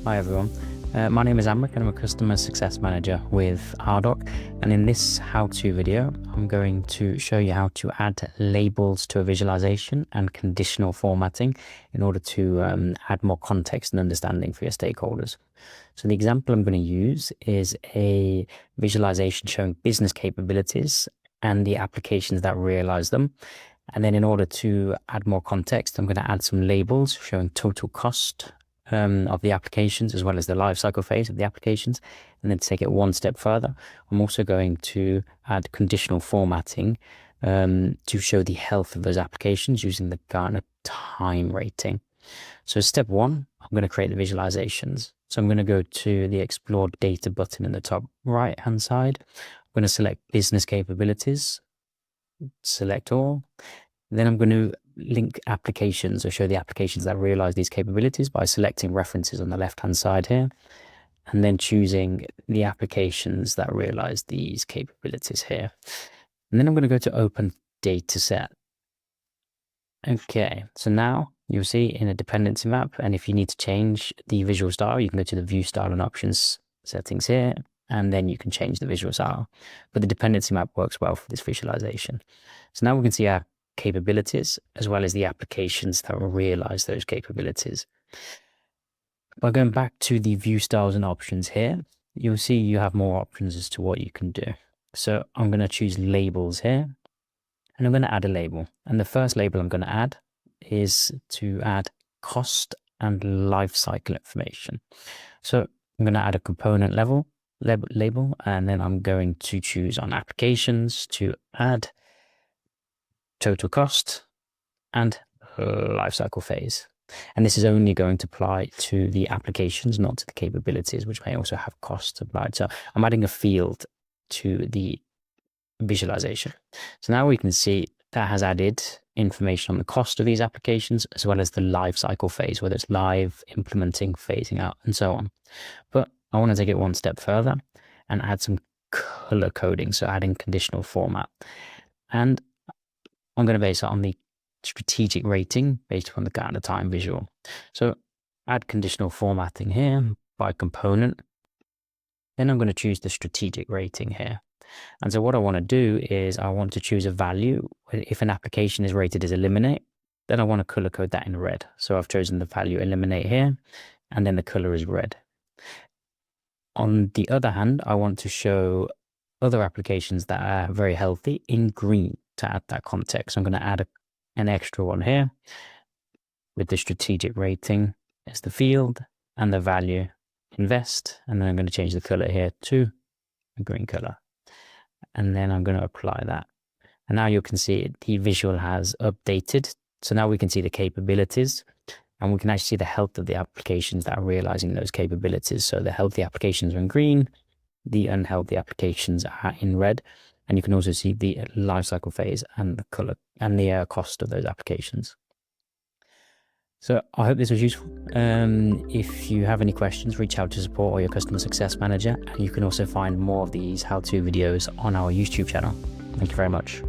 Hi everyone, my name is Amrik and I'm a Customer Success Manager with Ardoq, and in this how-to video I'm going to show you how to add labels to a visualization and conditional formatting in order to add more context and understanding for your stakeholders. So the example I'm going to use is a visualization showing business capabilities and the applications that realize them. And then in order to add more context, I'm going to add some labels showing total cost of the applications as well as the lifecycle phase of the applications. And then to take it one step further, I'm also going to add conditional formatting to show the health of those applications using the Gartner time rating. So step one, I'm going to create the visualizations. So I'm going to go to the Explore Data button in the top right hand side. I'm going to select Business Capabilities, select all. Then I'm going to link applications or show the applications that realize these capabilities by selecting references on the left hand side here, and then choosing the applications that realize these capabilities here. And then I'm going to go to Open Dataset. Okay, so now you'll see in a dependency map, and if you need to change the visual style, you can go to the View Style and Options settings here, and then you can change the visual style. But the dependency map works well for this visualization. So now we can see our capabilities as well as the applications that will realize those capabilities. By going back to the View Styles and Options here, you'll see you have more options as to what you can do. So I'm going to choose Labels here, and I'm going to add a label. And the first label I'm going to add is to add cost and life cycle information. So I'm going to add a component level label, and then I'm going to choose on applications to add total cost and lifecycle phase. And this is only going to apply to the applications, not to the capabilities, which may also have costs applied. So I'm adding a field to the visualization. So now we can see that has added information on the cost of these applications, as well as the lifecycle phase, whether it's live, implementing, phasing out, and so on. But I want to take it one step further and add some color coding. So adding conditional format. And I'm going to base it on the strategic rating based upon the Gartner time visual. So add conditional formatting here by component. Then I'm going to choose the strategic rating here. And so what I want to do is I want to choose a value. If an application is rated as eliminate, then I want to color code that in red. So I've chosen the value eliminate here, and then the color is red. On the other hand, I want to show other applications that are very healthy in green to add that context. I'm going to add an extra one here with the strategic rating as the field and the value invest. And then I'm going to change the color here to a green color. And then I'm going to apply that. And now you can see the visual has updated. So now we can see the capabilities, and we can actually see the health of the applications that are realizing those capabilities. So the healthy applications are in green, the unhealthy applications are in red. And you can also see the lifecycle phase and the color and the cost of those applications. So I hope this was useful. If you have any questions, reach out to support or your customer success manager. And you can also find more of these how-to videos on our YouTube channel. Thank you very much.